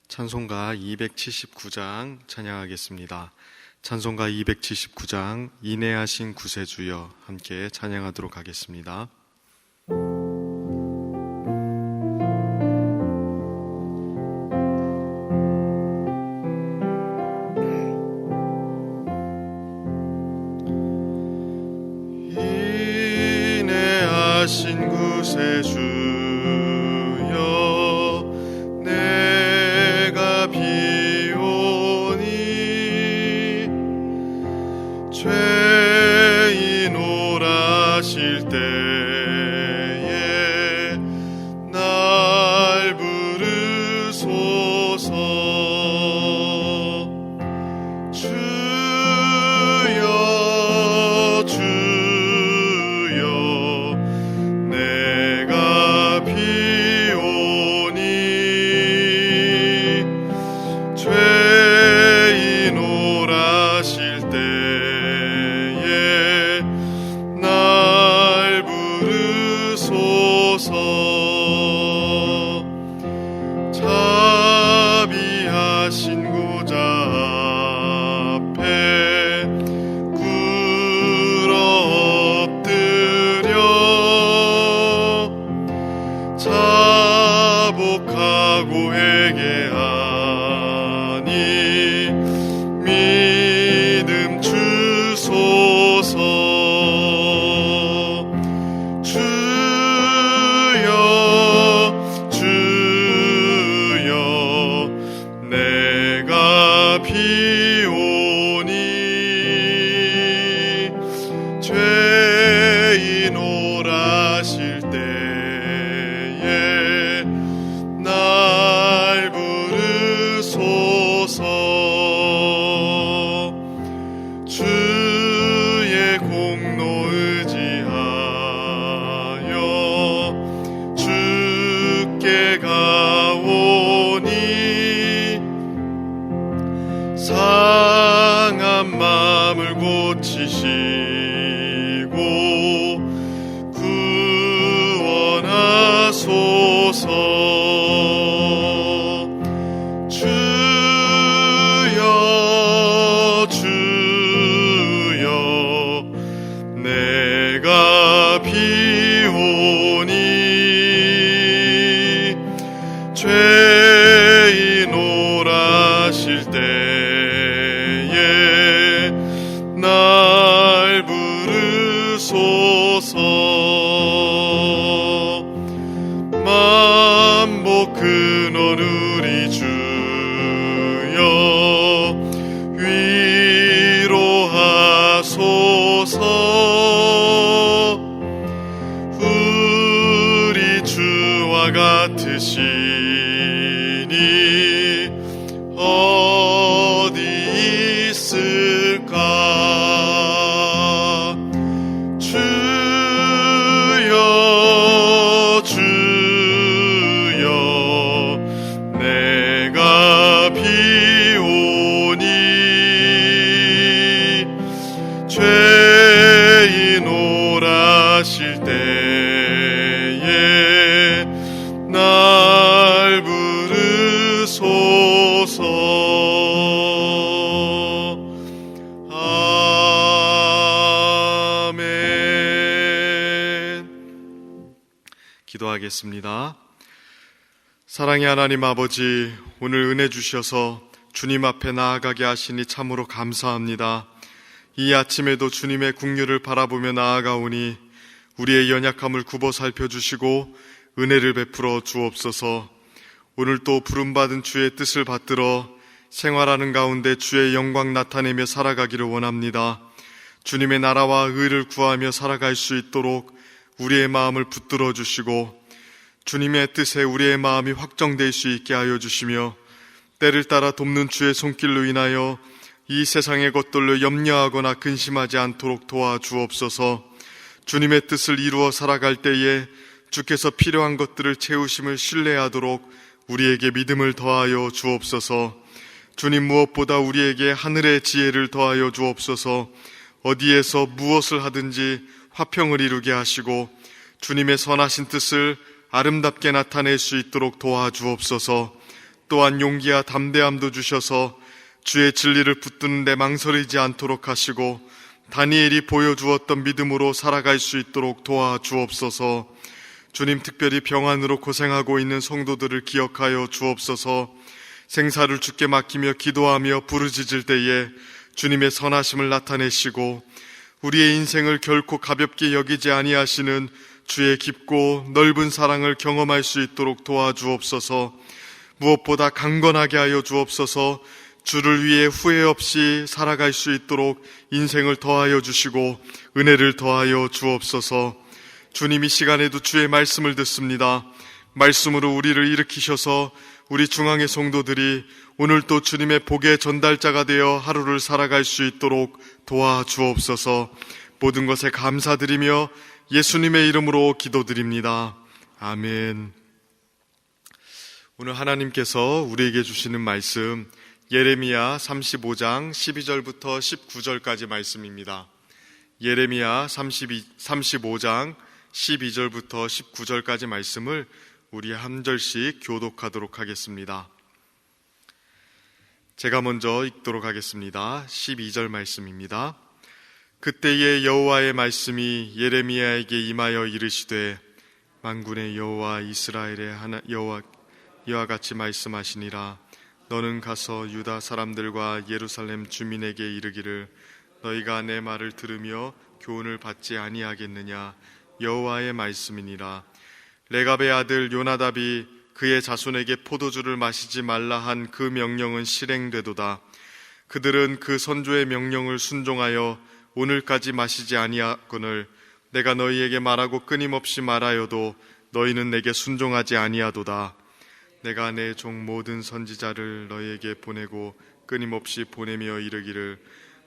찬송가 279장 찬양하겠습니다. 찬송가 279장 인애하신 구세주여 함께 찬양하도록 하겠습니다. 인애하신 구세주여 내가 비오니 죄인 오라실 때에 날 부르소서. 주여 주여 내가 비오니 죄인 오라실 때에 날 부르소서. 자비하신 구자 앞에 굴어 엎드려 자복하고 회개하니 믿음 주소서. 주여 주여 내가 비오니 죄인 오라실 때에 날 부르소서. 주의 공로 의지하여 주께 가오니 상한 마음을 고치시고 구원하소서. 주여 주여 내가 비오니 죄인 오라실 때에 날 부르소서. 만복 근원 우리 주여 위로하소서. 우리 주와 같으시니 어디 있을까. 주여 주여 내가 비오니 죄인 오라실 때에 날 부르소서. 아멘. 기도하겠습니다. 사랑의 하나님 아버지, 오늘 은혜 주셔서 주님 앞에 나아가게 하시니 참으로 감사합니다. 이 아침에도 주님의 긍휼을 바라보며 나아가오니 우리의 연약함을 굽어 살펴주시고 은혜를 베풀어 주옵소서. 오늘 또 부름받은 주의 뜻을 받들어 생활하는 가운데 주의 영광 나타내며 살아가기를 원합니다. 주님의 나라와 의를 구하며 살아갈 수 있도록 우리의 마음을 붙들어 주시고 주님의 뜻에 우리의 마음이 확정될 수 있게 하여 주시며 때를 따라 돕는 주의 손길로 인하여 이 세상의 것들로 염려하거나 근심하지 않도록 도와주옵소서. 주님의 뜻을 이루어 살아갈 때에 주께서 필요한 것들을 채우심을 신뢰하도록 우리에게 믿음을 더하여 주옵소서. 주님, 무엇보다 우리에게 하늘의 지혜를 더하여 주옵소서. 어디에서 무엇을 하든지 화평을 이루게 하시고 주님의 선하신 뜻을 아름답게 나타낼 수 있도록 도와주옵소서. 또한 용기와 담대함도 주셔서 주의 진리를 붙드는 데 망설이지 않도록 하시고 다니엘이 보여주었던 믿음으로 살아갈 수 있도록 도와주옵소서. 주님, 특별히 병환으로 고생하고 있는 성도들을 기억하여 주옵소서. 생사를 주께 맡기며 기도하며 부르짖을 때에 주님의 선하심을 나타내시고 우리의 인생을 결코 가볍게 여기지 아니하시는 주의 깊고 넓은 사랑을 경험할 수 있도록 도와주옵소서. 무엇보다 강건하게 하여 주옵소서. 주를 위해 후회 없이 살아갈 수 있도록 인생을 더하여 주시고 은혜를 더하여 주옵소서. 주님, 이 시간에도 주의 말씀을 듣습니다. 말씀으로 우리를 일으키셔서 우리 중앙의 성도들이 오늘 또 주님의 복의 전달자가 되어 하루를 살아갈 수 있도록 도와주옵소서. 모든 것에 감사드리며 예수님의 이름으로 기도드립니다. 아멘. 오늘 하나님께서 우리에게 주시는 말씀, 예레미야 35장 12절부터 19절까지 말씀입니다. 예레미야 35장 12절부터 19절까지 말씀을 우리 한 절씩 교독하도록 하겠습니다. 제가 먼저 읽도록 하겠습니다. 12절 말씀입니다. 그때에 여호와의 말씀이 예레미야에게 임하여 이르시되 만군의 여호와 이스라엘의 하나 여호와 이와 같이 말씀하시니라. 너는 가서 유다 사람들과 예루살렘 주민에게 이르기를 너희가 내 말을 들으며 교훈을 받지 아니하겠느냐. 여호와의 말씀이니라. 레갑의 아들 요나답이 그의 자손에게 포도주를 마시지 말라 한 그 명령은 실행되도다. 그들은 그 선조의 명령을 순종하여 오늘까지 마시지 아니하거늘 내가 너희에게 말하고 끊임없이 말하여도 너희는 내게 순종하지 아니하도다. 내가 내 종 모든 선지자를 너희에게 보내고 끊임없이 보내며 이르기를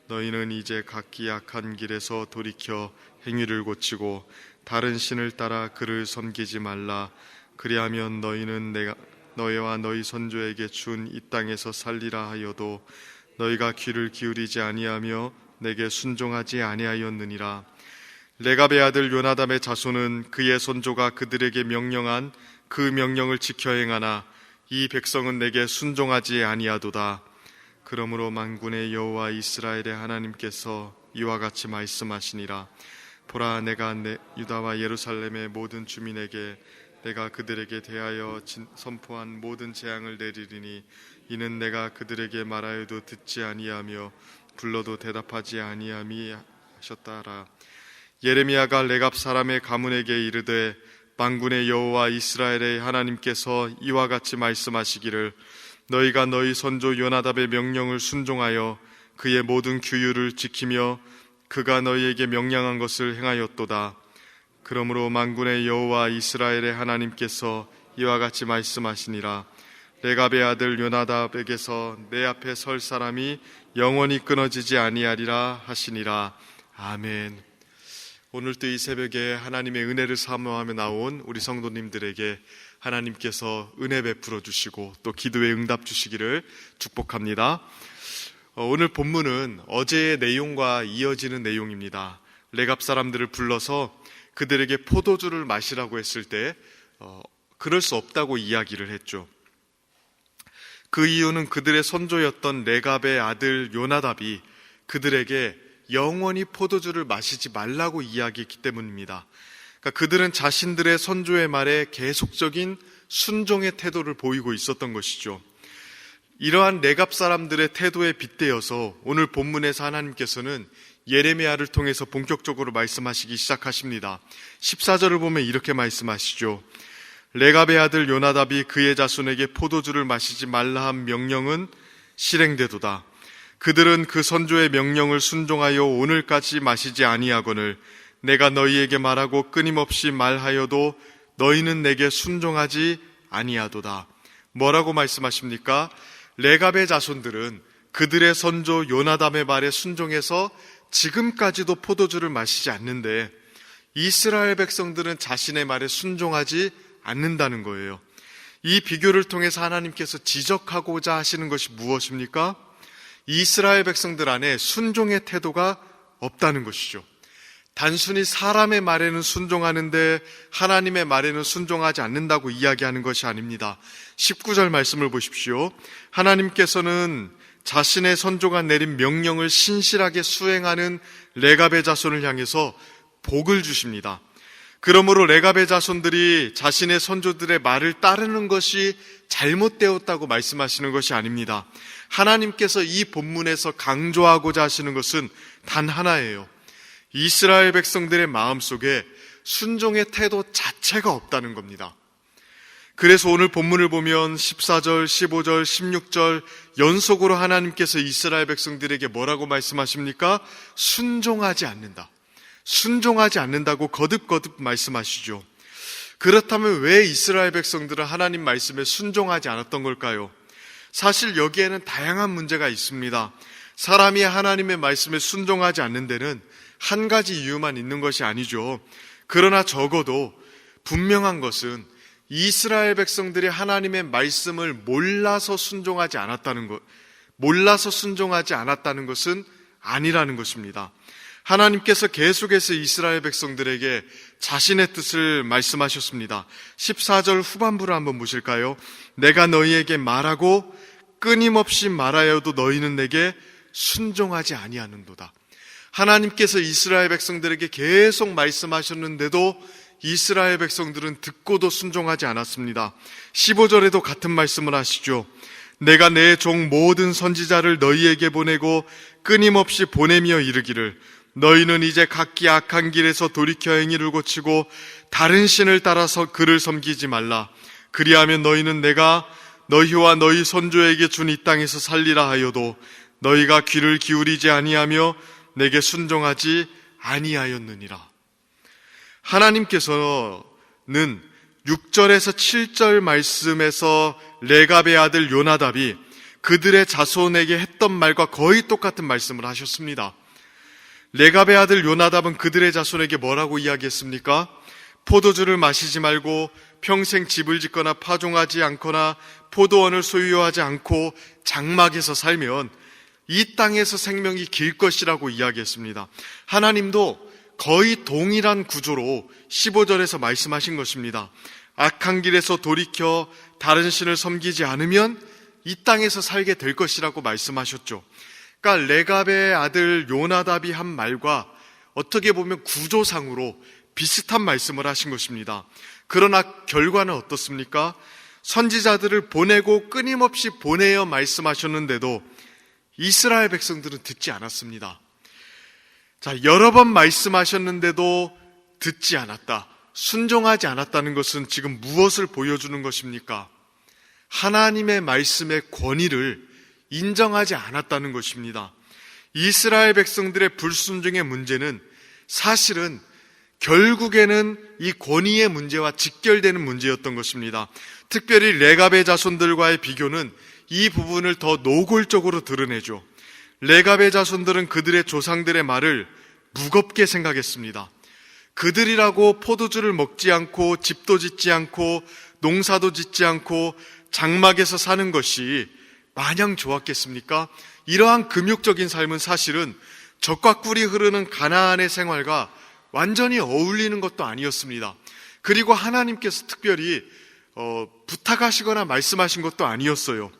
너희는 이제 각기 악한 길에서 돌이켜 행위를 고치고 다른 신을 따라 그를 섬기지 말라. 그리하면 너희는 내가 너희와 너희 선조에게 준 이 땅에서 살리라 하여도 너희가 귀를 기울이지 아니하며 내게 순종하지 아니하였느니라. 레갑의 아들 요나답의 자손은 그의 선조가 그들에게 명령한 그 명령을 지켜 행하나 이 백성은 내게 순종하지 아니하도다. 그러므로 만군의 여호와 이스라엘의 하나님께서 이와 같이 말씀하시니라. 보라, 내가 유다와 예루살렘의 모든 주민에게 내가 그들에게 대하여 선포한 모든 재앙을 내리리니 이는 내가 그들에게 말하여도 듣지 아니하며 불러도 대답하지 아니함이 하셨다라. 예레미야가 레갑 사람의 가문에게 이르되 만군의 여호와 이스라엘의 하나님께서 이와 같이 말씀하시기를 너희가 너희 선조 요나답의 명령을 순종하여 그의 모든 규율을 지키며 그가 너희에게 명령한 것을 행하였도다. 그러므로 만군의 여호와 이스라엘의 하나님께서 이와 같이 말씀하시니라. 레갑의 아들 요나답에게서 내 앞에 설 사람이 영원히 끊어지지 아니하리라 하시니라. 아멘. 오늘도 이 새벽에 하나님의 은혜를 사모하며 나온 우리 성도님들에게 하나님께서 은혜 베풀어 주시고 또 기도에 응답 주시기를 축복합니다. 오늘 본문은 어제의 내용과 이어지는 내용입니다. 레갑 사람들을 불러서 그들에게 포도주를 마시라고 했을 때 그럴 수 없다고 이야기를 했죠. 그 이유는 그들의 선조였던 레갑의 아들 요나답이 그들에게 영원히 포도주를 마시지 말라고 이야기했기 때문입니다. 그러니까 그들은 자신들의 선조의 말에 계속적인 순종의 태도를 보이고 있었던 것이죠. 이러한 레갑 사람들의 태도에 빗대어서 오늘 본문에서 하나님께서는 예레미야를 통해서 본격적으로 말씀하시기 시작하십니다. 14절을 보면 이렇게 말씀하시죠. 레갑의 아들 요나답이 그의 자손에게 포도주를 마시지 말라 한 명령은 실행되도다. 그들은 그 선조의 명령을 순종하여 오늘까지 마시지 아니하거늘 내가 너희에게 말하고 끊임없이 말하여도 너희는 내게 순종하지 아니하도다. 뭐라고 말씀하십니까? 레갑의 자손들은 그들의 선조 요나답의 말에 순종해서 지금까지도 포도주를 마시지 않는데 이스라엘 백성들은 자신의 말에 순종하지 않는다는 거예요. 이 비교를 통해서 하나님께서 지적하고자 하시는 것이 무엇입니까? 이스라엘 백성들 안에 순종의 태도가 없다는 것이죠. 단순히 사람의 말에는 순종하는데 하나님의 말에는 순종하지 않는다고 이야기하는 것이 아닙니다. 19절 말씀을 보십시오. 하나님께서는 자신의 선조가 내린 명령을 신실하게 수행하는 레갑의 자손을 향해서 복을 주십니다. 그러므로 레갑의 자손들이 자신의 선조들의 말을 따르는 것이 잘못되었다고 말씀하시는 것이 아닙니다. 하나님께서 이 본문에서 강조하고자 하시는 것은 단 하나예요. 이스라엘 백성들의 마음속에 순종의 태도 자체가 없다는 겁니다. 그래서 오늘 본문을 보면 14절, 15절, 16절 연속으로 하나님께서 이스라엘 백성들에게 뭐라고 말씀하십니까? 순종하지 않는다. 순종하지 않는다고 거듭거듭 말씀하시죠. 그렇다면 왜 이스라엘 백성들은 하나님 말씀에 순종하지 않았던 걸까요? 사실 여기에는 다양한 문제가 있습니다. 사람이 하나님의 말씀에 순종하지 않는 데는 한 가지 이유만 있는 것이 아니죠. 그러나 적어도 분명한 것은 이스라엘 백성들이 하나님의 말씀을 몰라서 순종하지 않았다는 것은 아니라는 것입니다. 하나님께서 계속해서 이스라엘 백성들에게 자신의 뜻을 말씀하셨습니다. 14절 후반부를 한번 보실까요? 내가 너희에게 말하고 끊임없이 말하여도 너희는 내게 순종하지 아니하는도다. 하나님께서 이스라엘 백성들에게 계속 말씀하셨는데도 이스라엘 백성들은 듣고도 순종하지 않았습니다. 15절에도 같은 말씀을 하시죠. 내가 내 종 모든 선지자를 너희에게 보내고 끊임없이 보내며 이르기를 너희는 이제 각기 악한 길에서 돌이켜 행위를 고치고 다른 신을 따라서 그를 섬기지 말라. 그리하면 너희는 내가 너희와 너희 선조에게 준 이 땅에서 살리라 하여도 너희가 귀를 기울이지 아니하며 내게 순종하지 아니하였느니라. 하나님께서는 6절에서 7절 말씀에서 레갑의 아들 요나답이 그들의 자손에게 했던 말과 거의 똑같은 말씀을 하셨습니다. 레갑의 아들 요나답은 그들의 자손에게 뭐라고 이야기했습니까? 포도주를 마시지 말고 평생 집을 짓거나 파종하지 않거나 포도원을 소유하지 않고 장막에서 살면 이 땅에서 생명이 길 것이라고 이야기했습니다. 하나님도 거의 동일한 구조로 15절에서 말씀하신 것입니다. 악한 길에서 돌이켜 다른 신을 섬기지 않으면 이 땅에서 살게 될 것이라고 말씀하셨죠. 그러니까 레갑의 아들 요나답이 한 말과 어떻게 보면 구조상으로 비슷한 말씀을 하신 것입니다. 그러나 결과는 어떻습니까? 선지자들을 보내고 끊임없이 보내어 말씀하셨는데도 이스라엘 백성들은 듣지 않았습니다. 자, 여러 번 말씀하셨는데도 듣지 않았다. 순종하지 않았다는 것은 지금 무엇을 보여주는 것입니까? 하나님의 말씀의 권위를 인정하지 않았다는 것입니다. 이스라엘 백성들의 불순종의 문제는 사실은 결국에는 이 권위의 문제와 직결되는 문제였던 것입니다. 특별히 레갑의 자손들과의 비교는 이 부분을 더 노골적으로 드러내죠. 레갑의 자손들은 그들의 조상들의 말을 무겁게 생각했습니다. 그들이라고 포도주를 먹지 않고 집도 짓지 않고 농사도 짓지 않고 장막에서 사는 것이 마냥 좋았겠습니까? 이러한 금욕적인 삶은 사실은 젖과 꿀이 흐르는 가나안의 생활과 완전히 어울리는 것도 아니었습니다. 그리고 하나님께서 특별히 부탁하시거나 말씀하신 것도 아니었어요.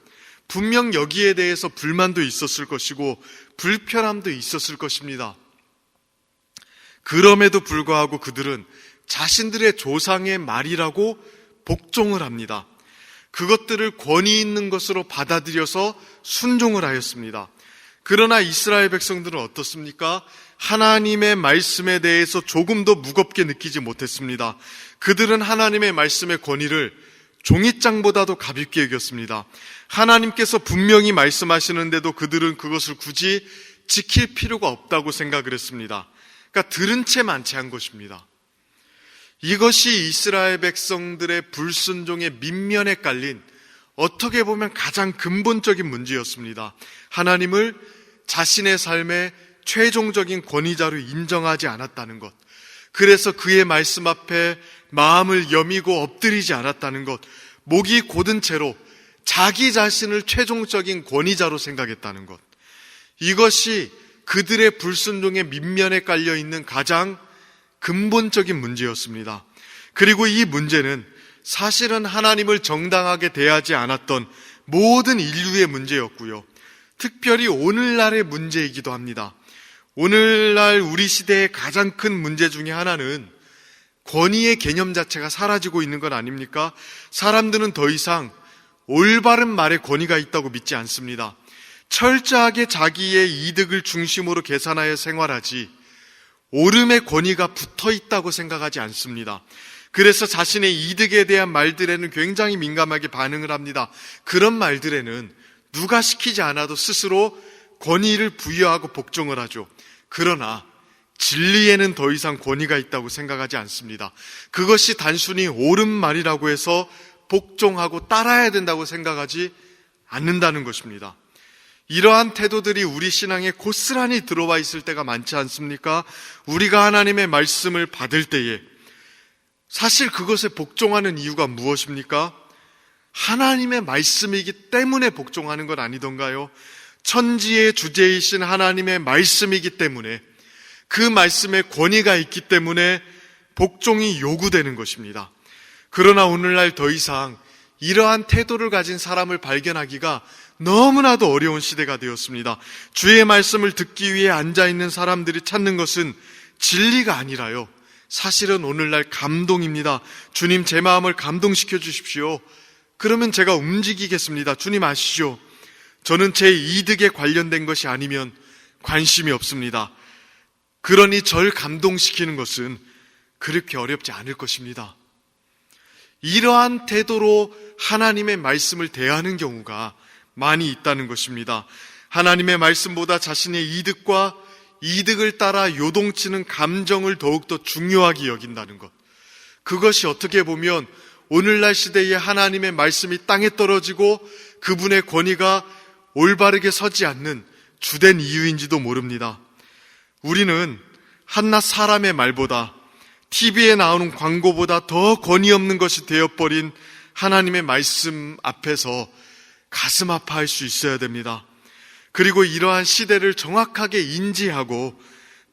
분명 여기에 대해서 불만도 있었을 것이고 불편함도 있었을 것입니다. 그럼에도 불구하고 그들은 자신들의 조상의 말이라고 복종을 합니다. 그것들을 권위 있는 것으로 받아들여서 순종을 하였습니다. 그러나 이스라엘 백성들은 어떻습니까? 하나님의 말씀에 대해서 조금도 무겁게 느끼지 못했습니다. 그들은 하나님의 말씀의 권위를 종이장보다도 가볍게 여겼습니다. 하나님께서 분명히 말씀하시는데도 그들은 그것을 굳이 지킬 필요가 없다고 생각을 했습니다. 그러니까 들은 채 만취한 것입니다. 이것이 이스라엘 백성들의 불순종의 밑면에 깔린 어떻게 보면 가장 근본적인 문제였습니다. 하나님을 자신의 삶의 최종적인 권위자로 인정하지 않았다는 것, 그래서 그의 말씀 앞에 마음을 여미고 엎드리지 않았다는 것, 목이 곧은 채로 자기 자신을 최종적인 권위자로 생각했다는 것, 이것이 그들의 불순종의 밑면에 깔려있는 가장 근본적인 문제였습니다. 그리고 이 문제는 사실은 하나님을 정당하게 대하지 않았던 모든 인류의 문제였고요. 특별히 오늘날의 문제이기도 합니다. 오늘날 우리 시대의 가장 큰 문제 중에 하나는 권위의 개념 자체가 사라지고 있는 것 아닙니까? 사람들은 더 이상 올바른 말에 권위가 있다고 믿지 않습니다. 철저하게 자기의 이득을 중심으로 계산하여 생활하지 옳음의 권위가 붙어 있다고 생각하지 않습니다. 그래서 자신의 이득에 대한 말들에는 굉장히 민감하게 반응을 합니다. 그런 말들에는 누가 시키지 않아도 스스로 권위를 부여하고 복종을 하죠. 그러나 진리에는 더 이상 권위가 있다고 생각하지 않습니다. 그것이 단순히 옳은 말이라고 해서 복종하고 따라야 된다고 생각하지 않는다는 것입니다. 이러한 태도들이 우리 신앙에 고스란히 들어와 있을 때가 많지 않습니까? 우리가 하나님의 말씀을 받을 때에 사실 그것에 복종하는 이유가 무엇입니까? 하나님의 말씀이기 때문에 복종하는 건 아니던가요? 천지의 주제이신 하나님의 말씀이기 때문에, 그 말씀에 권위가 있기 때문에 복종이 요구되는 것입니다. 그러나 오늘날 더 이상 이러한 태도를 가진 사람을 발견하기가 너무나도 어려운 시대가 되었습니다. 주의 말씀을 듣기 위해 앉아있는 사람들이 찾는 것은 진리가 아니라요, 사실은 오늘날 감동입니다. 주님, 제 마음을 감동시켜 주십시오. 그러면 제가 움직이겠습니다. 주님 아시죠? 저는 제 이득에 관련된 것이 아니면 관심이 없습니다. 그러니 절 감동시키는 것은 그렇게 어렵지 않을 것입니다. 이러한 태도로 하나님의 말씀을 대하는 경우가 많이 있다는 것입니다. 하나님의 말씀보다 자신의 이득을 따라 요동치는 감정을 더욱더 중요하게 여긴다는 것, 그것이 어떻게 보면 오늘날 시대에 하나님의 말씀이 땅에 떨어지고 그분의 권위가 올바르게 서지 않는 주된 이유인지도 모릅니다. 우리는 한낱 사람의 말보다, TV에 나오는 광고보다 더 권위 없는 것이 되어버린 하나님의 말씀 앞에서 가슴 아파할 수 있어야 됩니다. 그리고 이러한 시대를 정확하게 인지하고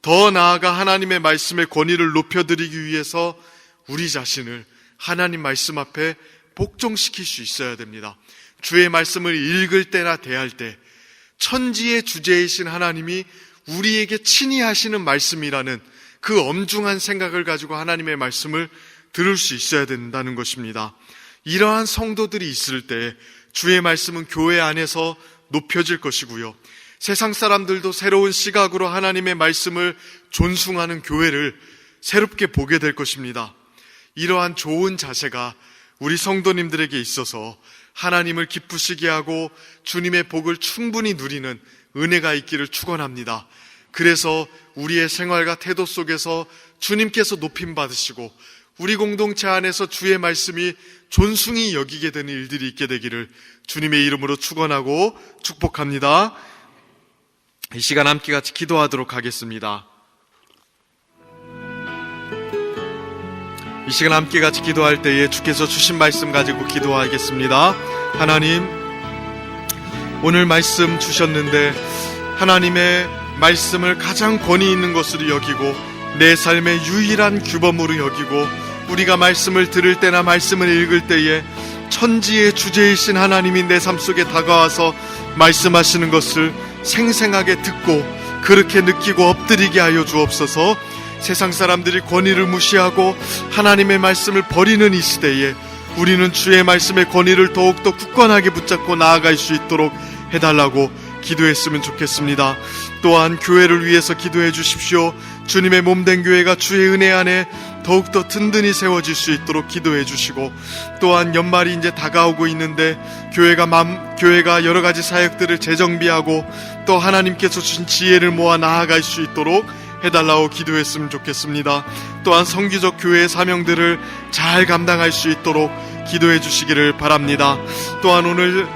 더 나아가 하나님의 말씀의 권위를 높여드리기 위해서 우리 자신을 하나님 말씀 앞에 복종시킬 수 있어야 됩니다. 주의 말씀을 읽을 때나 대할 때 천지의 주제이신 하나님이 우리에게 친히 하시는 말씀이라는 그 엄중한 생각을 가지고 하나님의 말씀을 들을 수 있어야 된다는 것입니다. 이러한 성도들이 있을 때 주의 말씀은 교회 안에서 높여질 것이고요, 세상 사람들도 새로운 시각으로 하나님의 말씀을 존숭하는 교회를 새롭게 보게 될 것입니다. 이러한 좋은 자세가 우리 성도님들에게 있어서 하나님을 기쁘시게 하고 주님의 복을 충분히 누리는 은혜가 있기를 축원합니다. 그래서 우리의 생활과 태도 속에서 주님께서 높임 받으시고 우리 공동체 안에서 주의 말씀이 존숭히 여기게 되는 일들이 있게 되기를 주님의 이름으로 축원하고 축복합니다. 이 시간 함께 같이 기도하도록 하겠습니다. 이 시간 함께 같이 기도할 때에 주께서 주신 말씀 가지고 기도하겠습니다. 하나님, 오늘 말씀 주셨는데 하나님의 말씀을 가장 권위 있는 것으로 여기고 내 삶의 유일한 규범으로 여기고 우리가 말씀을 들을 때나 말씀을 읽을 때에 천지의 주제이신 하나님이 내 삶 속에 다가와서 말씀하시는 것을 생생하게 듣고 그렇게 느끼고 엎드리게 하여 주옵소서. 세상 사람들이 권위를 무시하고 하나님의 말씀을 버리는 이 시대에 우리는 주의 말씀의 권위를 더욱더 굳건하게 붙잡고 나아갈 수 있도록 해달라고 기도했으면 좋겠습니다. 또한 교회를 위해서 기도해 주십시오. 주님의 몸된 교회가 주의 은혜 안에 더욱더 든든히 세워질 수 있도록 기도해 주시고, 또한 연말이 이제 다가오고 있는데 교회가 여러 가지 사역들을 재정비하고 또 하나님께서 주신 지혜를 모아 나아갈 수 있도록 해달라고 기도했으면 좋겠습니다. 또한 성기적 교회의 사명들을 잘 감당할 수 있도록 기도해 주시기를 바랍니다. 또한 오늘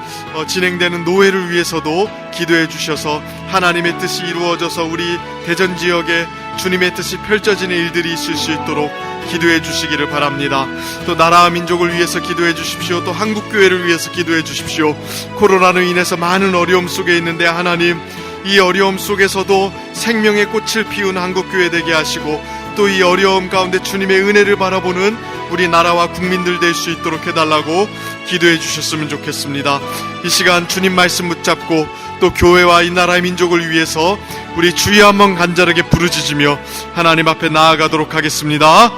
진행되는 노회를 위해서도 기도해 주셔서 하나님의 뜻이 이루어져서 우리 대전 지역에 주님의 뜻이 펼쳐지는 일들이 있을 수 있도록 기도해 주시기를 바랍니다. 또 나라와 민족을 위해서 기도해 주십시오. 또 한국교회를 위해서 기도해 주십시오. 코로나로 인해서 많은 어려움 속에 있는데 하나님, 이 어려움 속에서도 생명의 꽃을 피운 한국교회 되게 하시고 또 이 어려움 가운데 주님의 은혜를 바라보는 우리 나라와 국민들 될 수 있도록 해달라고 기도해 주셨으면 좋겠습니다. 이 시간 주님 말씀 붙잡고 또 교회와 이 나라의 민족을 위해서 우리 주여 한번 간절하게 부르짖으며 하나님 앞에 나아가도록 하겠습니다.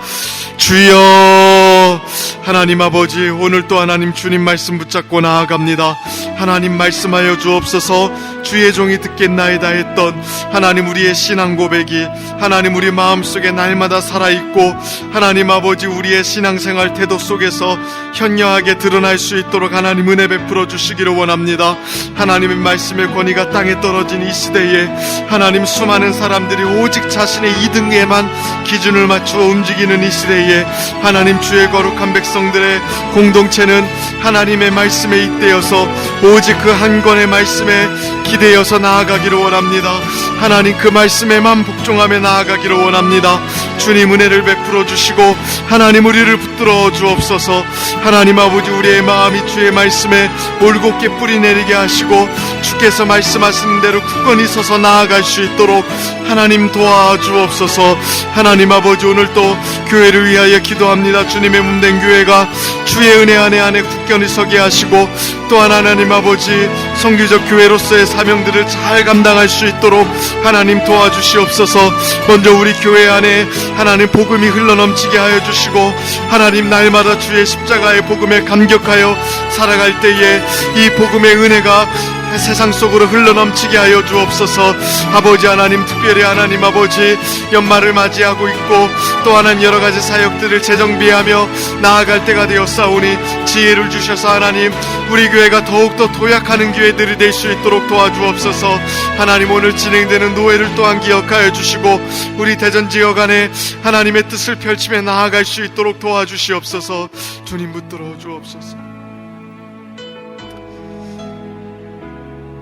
주여, 하나님 아버지, 오늘 또 하나님 주님 말씀 붙잡고 나아갑니다. 하나님 말씀하여 주옵소서. 주의 종이 듣겠나이다 했던 하나님 우리의 신앙 고백이 하나님 우리 마음속에 날마다 살아있고 하나님 아버지 우리의 신앙생활 태도 속에서 현저하게 드러날 수 있도록 하나님 은혜 베풀어 주시기를 원합니다. 하나님의 말씀의 권위가 땅에 떨어진 이 시대에 하나님 수많은 사람들이 오직 자신의 이득에만 기준을 맞추어 움직이는 이 시대에 하나님 주의 거룩한 백성들의 공동체는 하나님의 말씀에 잇대어서 오직 그 한 권의 말씀에 기대어서 나아가기를 원합니다. 하나님 그 말씀에만 복종하며 나아가기를 원합니다. 주님 은혜를 베풀어 주시고 하나님 우리를 붙들어 주옵소서. 하나님 아버지 우리의 마음이 주의 말씀에 올곧게 뿌리 내리게 하시고 주께서 말씀하시는 대로 굳건히 서서 나아갈 수 있도록 하나님 도와주옵소서. 하나님 아버지 오늘도 교회를 위하여 기도합니다. 주님의 몸된 교회가 주의 은혜 안에 굳건히 서게 하시고 또한 하나님 아버지 선교적 교회로서의 사명들을 잘 감당할 수 있도록 하나님 도와주시옵소서. 먼저 우리 교회 안에 하나님 복음이 흘러넘치게 하여 주시고 하나님 날마다 주의 십자가의 복음에 감격하여 살아갈 때에 이 복음의 은혜가 세상 속으로 흘러넘치게 하여 주옵소서. 아버지 하나님 특별히 하나님 아버지 연말을 맞이하고 있고 또 하나님 여러가지 사역들을 재정비하며 나아갈 때가 되었사오니 지혜를 주셔서 하나님 우리 교회가 더욱더 도약하는 교회들이 될 수 있도록 도와주옵소서. 하나님 오늘 진행되는 노회를 또한 기억하여 주시고 우리 대전 지역 안에 하나님의 뜻을 펼치며 나아갈 수 있도록 도와주시옵소서. 주님 붙들어 주옵소서.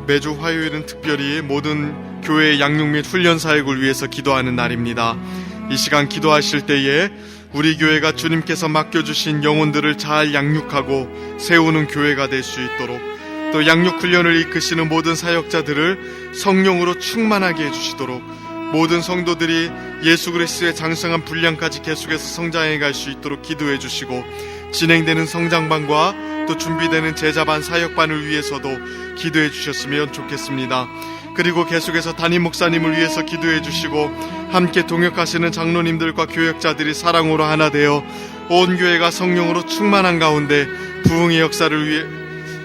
매주 화요일은 특별히 모든 교회의 양육 및 훈련 사역을 위해서 기도하는 날입니다. 이 시간 기도하실 때에 우리 교회가 주님께서 맡겨주신 영혼들을 잘 양육하고 세우는 교회가 될 수 있도록 또 양육 훈련을 이끄시는 모든 사역자들을 성령으로 충만하게 해주시도록 모든 성도들이 예수 그리스도의 장성한 분량까지 계속해서 성장해 갈 수 있도록 기도해 주시고 진행되는 성장반과 또 준비되는 제자반 사역반을 위해서도 기도해 주셨으면 좋겠습니다. 그리고 계속해서 담임 목사님을 위해서 기도해 주시고 함께 동역하시는 장로님들과 교역자들이 사랑으로 하나 되어 온 교회가 성령으로 충만한 가운데 부흥의 역사를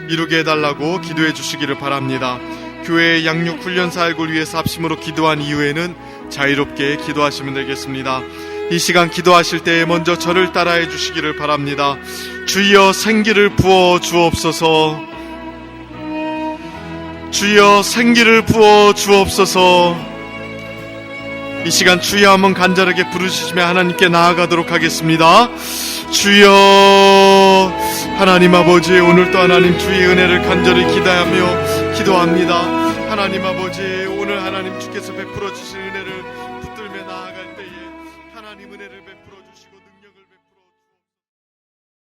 이루게 해달라고 기도해 주시기를 바랍니다. 교회의 양육 훈련 사역을 위해서 합심으로 기도한 이후에는 자유롭게 기도하시면 되겠습니다. 이 시간 기도하실 때에 먼저 저를 따라해 주시기를 바랍니다. 주여 생기를 부어 주옵소서. 주여 생기를 부어 주옵소서. 이 시간 주여 한번 간절하게 부르시며 하나님께 나아가도록 하겠습니다. 주여 하나님 아버지 오늘도 하나님 주의 은혜를 간절히 기도합니다. 하나님 아버지 오늘 하나님 주께서 베풀어 주신 은혜를 붙들며 나아갈 때에 하나님 은혜를 베풀어